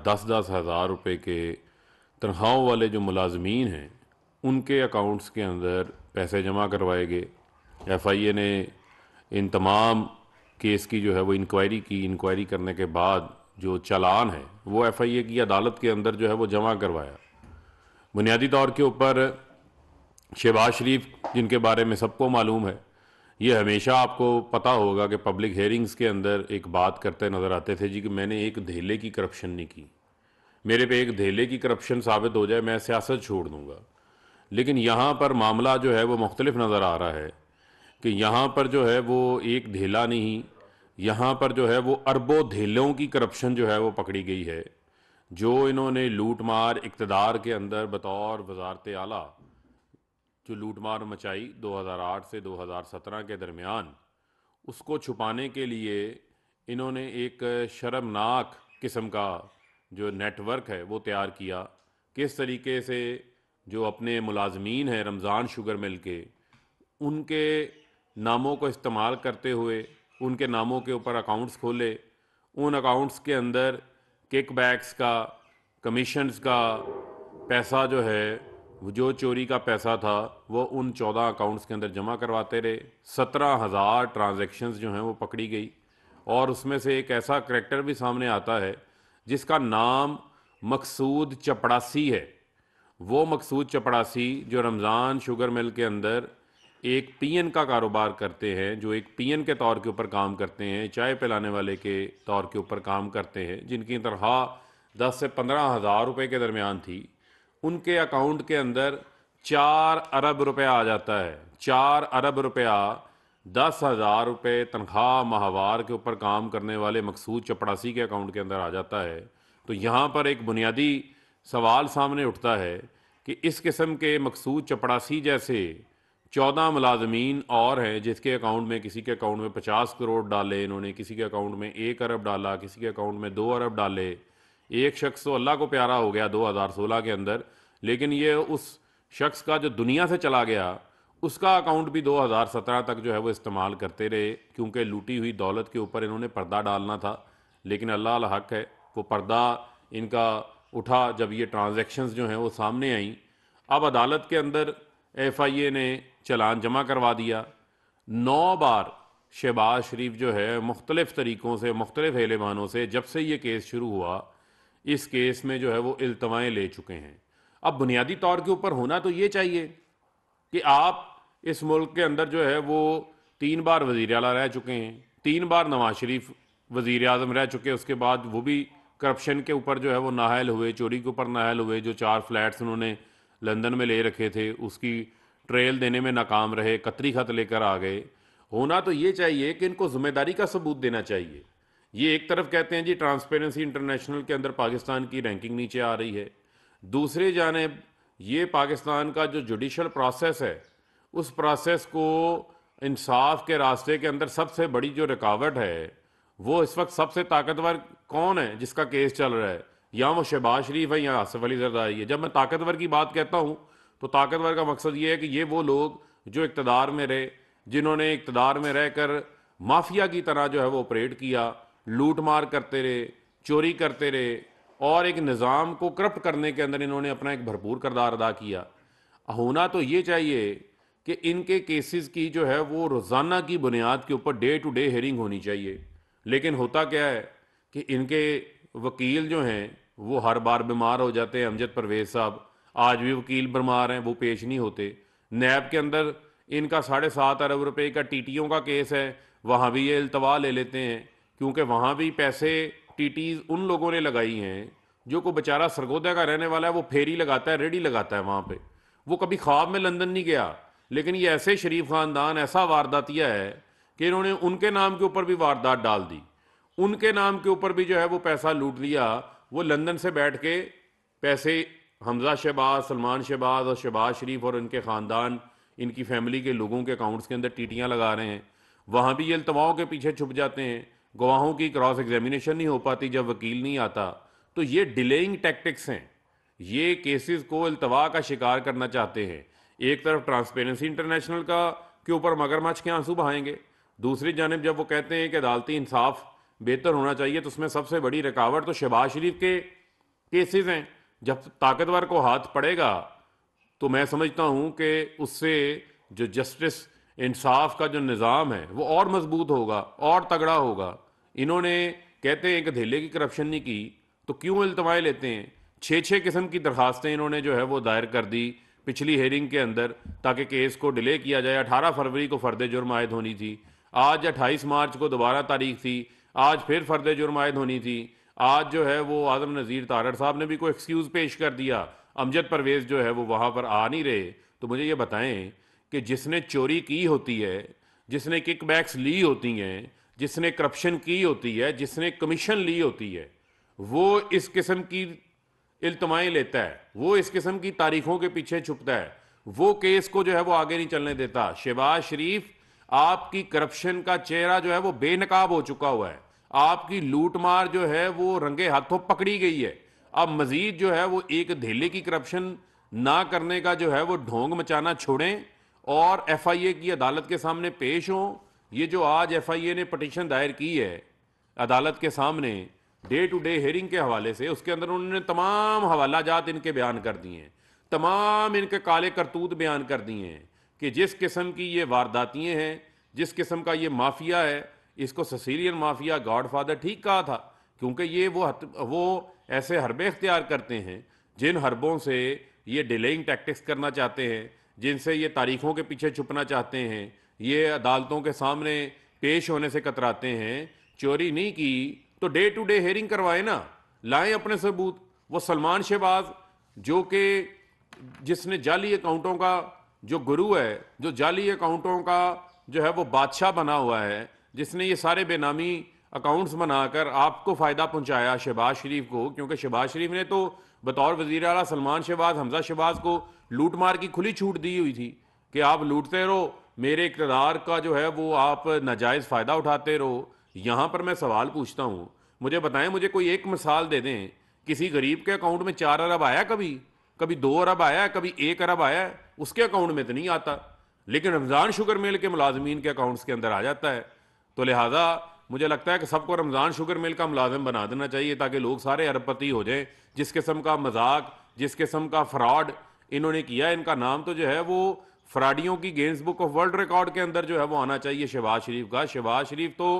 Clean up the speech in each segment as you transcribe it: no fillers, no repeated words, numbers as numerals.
10-10 हज़ार रुपए के तनख्वाहों वाले जो मुलाजमीन हैं उनके अकाउंट्स के अंदर पैसे जमा करवाए गए। एफआईए ने इन तमाम केस की जो है वो इंक्वायरी की। इंक्वायरी करने के बाद जो चालान है वो एफआईए की अदालत के अंदर जो है वो जमा करवाया। बुनियादी तौर के ऊपर शहबाज शरीफ, जिनके बारे में सबको मालूम है, ये हमेशा आपको पता होगा कि पब्लिक हेयरिंग्स के अंदर एक बात करते नज़र आते थे जी कि मैंने एक धेले की करप्शन नहीं की, मेरे पे एक धेले की करप्शन साबित हो जाए मैं सियासत छोड़ दूंगा। लेकिन यहाँ पर मामला जो है वो मुख्तलिफ नज़र आ रहा है कि यहाँ पर जो है वो एक धेला नहीं, यहाँ पर जो है वो अरबों धेलों की करप्शन जो है वो पकड़ी गई है। जो इन्होंने लूट मार इक़्तिदार के अंदर बतौर वज़ारत आला जो लूटमार मचाई 2008 से 2017 के दरमियान, उसको छुपाने के लिए इन्होंने एक शर्मनाक किस्म का जो नेटवर्क है वो तैयार किया। किस तरीके से जो अपने मुलाजमीन हैं रमज़ान शुगर मिल के, उनके नामों को इस्तेमाल करते हुए उनके नामों के ऊपर अकाउंट्स खोले, उन अकाउंट्स के अंदर किकबैक्स का, कमीशंस का पैसा जो है वो जो चोरी का पैसा था वो उन 14 अकाउंट्स के अंदर जमा करवाते रहे। 17,000 ट्रांजैक्शंस जो हैं वो पकड़ी गई। और उसमें से एक ऐसा करैक्टर भी सामने आता है जिसका नाम मकसूद चपड़ासी है। वो मकसूद चपड़ासी जो रमज़ान शुगर मिल के अंदर एक पीएन का कारोबार करते हैं, जो एक पीएन के तौर के ऊपर काम करते हैं, चाय पिलाने वाले के तौर के ऊपर काम करते हैं, जिनकी तनख्वाह 10 से 15 हज़ार रुपये के दरमियान थी, उनके अकाउंट के अंदर 4 अरब रुपया आ जाता है। 4 अरब रुपया 10,000 रुपये तनख्वाह माहवार के ऊपर काम करने वाले मकसूद चपड़ासी के अकाउंट के अंदर आ जाता है। तो यहाँ पर एक बुनियादी सवाल सामने उठता है कि इस किस्म के मकसूद चपड़ासी जैसे 14 मुलाजमीन और हैं जिसके अकाउंट में, किसी के अकाउंट में 50 करोड़ डाले इन्होंने, किसी के अकाउंट में 1 अरब डाला, किसी के अकाउंट में 2 अरब डाले। एक शख्स तो अल्लाह को प्यारा हो गया 2016 के अंदर, लेकिन ये उस शख्स का जो दुनिया से चला गया उसका अकाउंट भी 2017 तक जो है वो इस्तेमाल करते रहे, क्योंकि लूटी हुई दौलत के ऊपर इन्होंने पर्दा डालना था। लेकिन अल्लाह अल हक है, वो पर्दा इनका उठा जब ये ट्रांजैक्शंस जो हैं वो सामने आई। अब अदालत के अंदर एफआईए ने चालान जमा करवा दिया। 9 बार शहबाज शरीफ जो है मुख्तलिफ तरीक़ों से, मुख्तलिफ हेले बहानों से, जब से ये केस शुरू हुआ इस केस में जो है वो इल्तवाएँ ले चुके हैं। अब बुनियादी तौर के ऊपर होना तो ये चाहिए कि आप इस मुल्क के अंदर जो है वो 3 बार वज़ीर आला रह चुके हैं, 3 बार नवाज शरीफ वज़ीर आज़म रह चुके, उसके बाद वो भी करप्शन के ऊपर जो है वो नाअहल हुए, चोरी के ऊपर नाअहल हुए। जो 4 फ्लैट्स उन्होंने लंदन में ले रखे थे उसकी ट्रेल देने में नाकाम रहे, कतरी खत लेकर आ गए। होना तो ये चाहिए कि इनको ज़िम्मेदारी का सबूत देना चाहिए। ये एक तरफ कहते हैं जी ट्रांसपेरेंसी इंटरनेशनल के अंदर पाकिस्तान की रैंकिंग नीचे आ रही है, दूसरी जानिब ये पाकिस्तान का जो जुडिशल प्रोसेस है उस प्रोसेस को इंसाफ के रास्ते के अंदर सबसे बड़ी जो रुकावट है, वो इस वक्त सबसे ताकतवर कौन है जिसका केस चल रहा है? या वो शहबाज शरीफ है या आसिफ अली जरदारी है। जब मैं ताकतवर की बात कहता हूँ तो ताकतवर का मकसद ये है कि ये वो लोग जो इक़्तिदार में रहे, जिन्होंने इक़्तिदार में रहकर माफिया की तरह जो है वो ऑपरेट किया, लूट मार करते रहे, चोरी करते रहे और एक निज़ाम को करप्ट करने के अंदर इन्होंने अपना एक भरपूर किरदार अदा किया। होना तो ये चाहिए कि इनके केसेस की जो है वो रोज़ाना की बुनियाद के ऊपर डे टू डे हेयरिंग होनी चाहिए। लेकिन होता क्या है कि इनके वकील जो हैं वो हर बार बीमार हो जाते हैं। अमजद परवेज़ साहब आज भी वकील बीमार हैं, वो पेश नहीं होते। नैब के अंदर इनका 7.5 अरब रुपए का टीटीओं का केस है, वहाँ भी ये इल्तवा ले लेते हैं, क्योंकि वहाँ भी पैसे टीटीज उन लोगों ने लगाई हैं जो को बेचारा सरगोदा का रहने वाला है, वो फेरी लगाता है, रेडी लगाता है वहाँ पे, वो कभी ख्वाब में लंदन नहीं गया। लेकिन ये ऐसे शरीफ ख़ानदान, ऐसा वारदातिया है कि इन्होंने उनके नाम के ऊपर भी वारदात डाल दी, उनके नाम के ऊपर भी जो है वो पैसा लूट लिया। वो लंदन से बैठ के पैसे हमजा शहबाज, सलमान शहबाज और शहबाज शरीफ और इनके ख़ानदान, इनकी फैमिली के लोगों के अकाउंट्स के अंदर टीटियाँ लगा रहे हैं। वहाँ भी ये इल्तवाओं के पीछे छुप जाते हैं, गवाहों की क्रॉस एग्जामिनेशन नहीं हो पाती जब वकील नहीं आता। तो ये डिलेइंग टैक्टिक्स हैं, ये केसेस को इल्तवा का शिकार करना चाहते हैं। एक तरफ ट्रांसपेरेंसी इंटरनेशनल का के ऊपर मगरमच्छ के आंसू बहाएंगे, दूसरी जानिब जब वो कहते हैं कि अदालती इंसाफ बेहतर होना चाहिए, तो उसमें सबसे बड़ी रुकावट तो शहबाज शरीफ के केसेस हैं। जब ताकतवर को हाथ पड़ेगा तो मैं समझता हूं कि उससे जो जस्टिस इंसाफ का जो निज़ाम है वो और मजबूत होगा और तगड़ा होगा। इन्होंने कहते हैं कि धेले की करप्शन नहीं की, तो क्यों इल्तवाएं लेते हैं? छः छः किस्म की दरखास्तें इन्होंने जो है वो दायर कर दी पिछली हेयरिंग के अंदर, ताकि केस को डिले किया जाए। 18 फरवरी को फ़र्द जुर्म आयद होनी थी, आज 28 मार्च को दोबारा तारीख थी, आज फिर फ़र्द जुर्म आयद होनी थी। आज जो है वो आज़म नज़ीर तारड़ साहब ने भी कोई एक्सक्यूज़ पेश कर दिया, अमजद परवेज़ जो है वो वहाँ पर आ नहीं रहे। तो मुझे ये बताएं कि जिसने चोरी की होती है, जिसने किकबैक्स ली होती हैं, जिसने करप्शन की होती है, जिसने कमीशन ली होती है, वो इस किस्म की इल्तमाएं लेता है, वो इस किस्म की तारीखों के पीछे छुपता है, वो केस को जो है वो आगे नहीं चलने देता। शहबाज शरीफ, आपकी करप्शन का चेहरा जो है वो बेनकाब हो चुका हुआ है, आपकी लूटमार जो है वो रंगे हाथों पकड़ी गई है। अब मजीद जो है वो एक धेले की करप्शन ना करने का जो है वो ढोंग मचाना छोड़ें और FIA की अदालत के सामने पेश हों। ये जो आज FIA ने पटिशन दायर की है अदालत के सामने डे टू डे हेयरिंग के हवाले से, उसके अंदर उन्होंने तमाम हवाला जात इनके बयान कर दिए हैं, तमाम इनके काले करतूत बयान कर दिए हैं कि जिस किस्म की ये वारदातियाँ हैं, जिस किस्म का ये माफिया है, इसको सिसिलियन माफिया गॉडफादर ठीक कहा था, क्योंकि ये वो ऐसे हरबे इख्तियार करते हैं जिन हरबों से ये डिलेइंग टैक्टिक्स करना चाहते हैं, जिनसे ये तारीखों के पीछे छुपना चाहते हैं, ये अदालतों के सामने पेश होने से कतराते हैं। चोरी नहीं की तो डे टू डे हेयरिंग करवाए ना, लाएं अपने सबूत। वो सलमान शहबाज जो कि जिसने जाली अकाउंटों का जो गुरु है, जो जाली अकाउंटों का जो है वो बादशाह बना हुआ है, जिसने ये सारे बेनामी अकाउंट्स बनाकर आपको फ़ायदा पहुंचाया शहबाज शरीफ को, क्योंकि शहबाज शरीफ ने तो बतौर वज़ीर आला सलमान शहबाज, हमजा शहबाज को लूट मार की खुली छूट दी हुई थी कि आप लूटते रहो, मेरे इक़्तिदार का जो है वो आप नाजायज़ फ़ायदा उठाते रहो। यहाँ पर मैं सवाल पूछता हूँ, मुझे बताएं, मुझे कोई एक मिसाल दे दें, किसी गरीब के अकाउंट में 4 अरब आया? कभी कभी 2 अरब आया है, कभी 1 अरब आया है? उसके अकाउंट में तो नहीं आता, लेकिन रमज़ान शुगर मिल के मुलाजमीन के अकाउंट्स के अंदर आ जाता है। तो लिहाजा मुझे लगता है कि सबको रमज़ान शुगर मिल का मुलाजिम बना देना चाहिए, ताकि लोग सारे अरबपति हो जाएं। जिस किस्म का मजाक, जिस किस्म का फ्रॉड इन्होंने किया, इनका नाम तो जो है वो फ्रॉडियों की Guinness book of world record के अंदर जो है वो आना चाहिए शहबाज शरीफ का। शहबाज शरीफ तो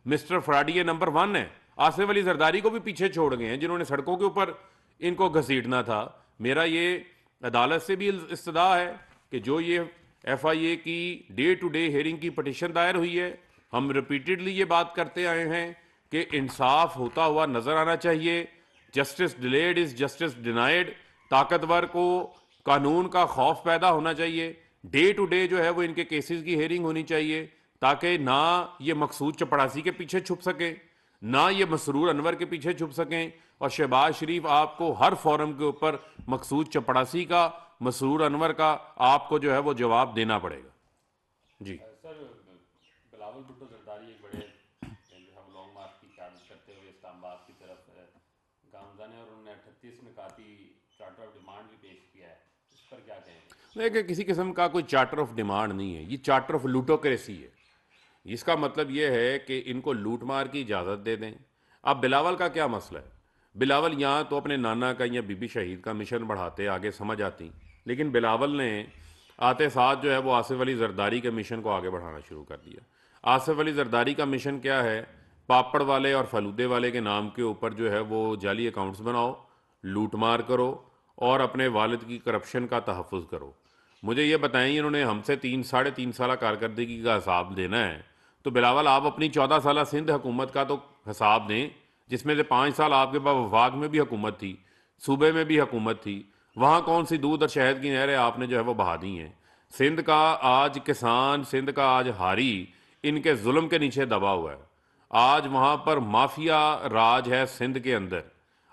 मिस्टर फ्रॉडिये नंबर 1 है। आसिफ अली जरदारी को भी पीछे छोड़ गए हैं, जिन्होंने सड़कों के ऊपर इनको घसीटना था। मेरा ये अदालत से भी इस्तदा है कि जो ये FIA की डे टू डे हेयरिंग की पटिशन दायर हुई है, हम रिपीटेडली ये बात करते आए हैं कि इंसाफ होता हुआ नजर आना चाहिए। Justice delayed is justice denied. ताकतवर को कानून का खौफ पैदा होना चाहिए। डे टू डे जो है वो इनके केसेस की हेयरिंग होनी चाहिए, ताकि ना ये मकसूद चपड़ासी के पीछे छुप सके, ना ये मसरूर अनवर के पीछे छुप सकें। और शहबाज शरीफ, आपको हर फोरम के ऊपर मकसूद चपड़ासी का, मसरूर अनवर का आपको जो है वो जवाब देना पड़ेगा। जी सर, बिलावल भुट्टो जरदारी एक बड़े हम लॉन्ग मार्च की क्यादत करते हुए इस्लामाबाद की तरफ गामजन है और उन्होंने 38 निकाती चार्टर ऑफ डिमांड भी पेश किया है, इस पर क्या कहेंगे? देखिए, किसी किस्म का कोई चार्टर ऑफ डिमांड नहीं है, ये चार्टर ऑफ लूटोक्रेसी है। इसका मतलब यह है कि इनको लूट मार की इजाज़त दे दें। अब बिलावल का क्या मसला है? बिलावल यहाँ तो अपने नाना का या बीबी शहीद का मिशन बढ़ाते आगे समझ आती, लेकिन बिलावल ने आते साथ जो है वो आसिफ अली जरदारी के मिशन को आगे बढ़ाना शुरू कर दिया। आसिफ अली जरदारी का मिशन क्या है? पापड़ वाले और फलूदे वाले के नाम के ऊपर जो है वो जाली अकाउंट्स बनाओ, लूट मार करो और अपने वालिद की करप्शन का तहफ़्फ़ुज़ करो। मुझे ये बताएं, इन्होंने हमसे 3 साढ़े 3 साल कारकर्दगी का हिसाब देना है, तो बिलावल आप अपनी 14 साल सिंध हुकूमत का तो हिसाब दें, जिसमें से 5 साल आपके पास वफाक में भी हुकूमत थी, सूबे में भी हुकूमत थी। वहाँ कौन सी दूध और शहद की नहरें आपने जो है वो बहा दी हैं? सिंध का आज किसान, सिंध का आज हारी इनके जुल्म के नीचे दबा हुआ है। आज वहाँ पर माफिया राज है सिंध के अंदर,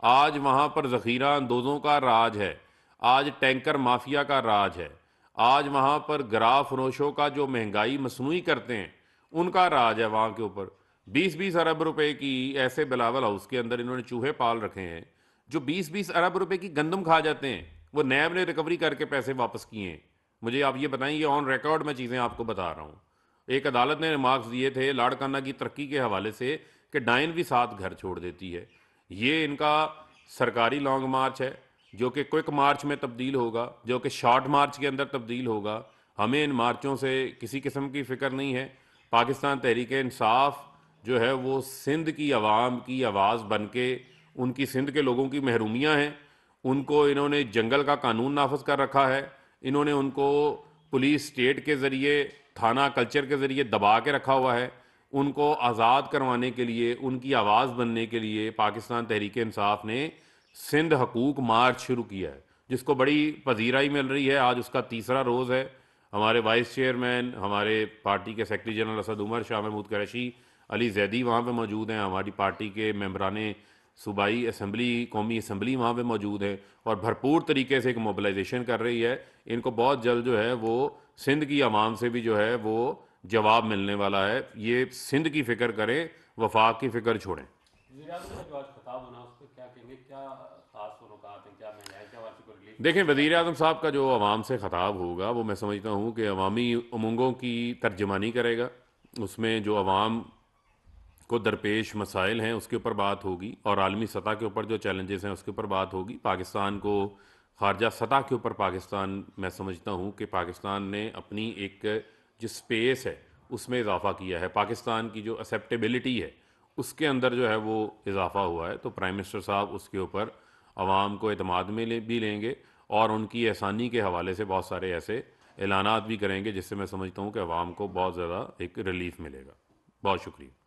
आज वहाँ पर ज़ख़ीरा अंदोज़ों का राज है, आज टैंकर माफिया का राज है, आज वहाँ पर गरा फरोशों का जो महंगाई मसनूई करते हैं उनका राज है। वहाँ के ऊपर 20-20 अरब रुपए की ऐसे बिलावल हाउस के अंदर इन्होंने चूहे पाल रखे हैं जो 20-20 अरब रुपए की गंदम खा जाते हैं। वो नैब ने रिकवरी करके पैसे वापस किए हैं। मुझे आप ये बताएं, ये ऑन रिकॉर्ड मैं चीज़ें आपको बता रहा हूँ। एक अदालत ने रिमार्क्स दिए थे लाड़काना की तरक्की के हवाले से कि डाइन भी साथ घर छोड़ देती है। ये इनका सरकारी लॉन्ग मार्च है, जो कि क्विक मार्च में तब्दील होगा, जो कि शॉर्ट मार्च के अंदर तब्दील होगा। हमें इन मार्चों से किसी किस्म की फ़िक्र नहीं है। पाकिस्तान तहरीक इंसाफ जो है वो सिंध की आवाम की आवाज़ बन के, उनकी सिंध के लोगों की महरूमियाँ हैं, उनको इन्होंने जंगल का कानून नाफज कर रखा है, इन्होंने उनको पुलिस स्टेट के ज़रिए, थाना कल्चर के ज़रिए दबा के रखा हुआ है। उनको आज़ाद करवाने के लिए, उनकी आवाज़ बनने के लिए पाकिस्तान तहरीक इंसाफ ने सिंध हकूक़ मार्च शुरू किया है, जिसको बड़ी पजीराई मिल रही है। आज उसका तीसरा रोज़ है। हमारे वाइस चेयरमैन, हमारे पार्टी के सेक्रेटरी जनरल असद उमर, शाह महमूद कुरैशी, अली जैदी वहाँ पे मौजूद हैं। हमारी पार्टी के मेंबरान सूबाई असम्बली, कौमी असम्बली वहाँ पे मौजूद है और भरपूर तरीके से एक मोबिलाइजेशन कर रही है। इनको बहुत जल्द जो है वो सिंध की आवाम से भी जो है वो जवाब मिलने वाला है। ये सिंध की फ़िक्र करें, वफाक की फ़िक्र छोड़ें। वज़ीर आज़म का जो आज खिताब होना, उस पर क्या कहेंगे? क्या खास नुकात हैं, क्या महंगाई के हवाले से कोई रिलीफ? देखें, वज़ीर आज़म साहब का जो आवाम से ख़ताब होगा वो मैं समझता हूँ कि अवामी उमंगों की तर्जमानी करेगा। उसमें जो आवाम को दरपेश मसाइल हैं उसके ऊपर बात होगी और आलमी सतह के ऊपर जो चैलेंजेस हैं उसके ऊपर बात होगी। पाकिस्तान को खारजा सतह के ऊपर पाकिस्तान, मैं समझता हूँ कि पाकिस्तान ने अपनी एक जो स्पेस है उसमें इजाफा किया है। पाकिस्तान की जो एक्सेप्टेबिलिटी है उसके अंदर जो है वो इजाफा हुआ है। तो प्राइम मिनिस्टर साहब उसके ऊपर आवाम को एतमाद में भी लेंगे और उनकी आसानी के हवाले से बहुत सारे ऐसे ऐलानात भी करेंगे जिससे मैं समझता हूँ कि आवाम को बहुत ज़्यादा एक रिलीफ मिलेगा। बहुत शुक्रिया।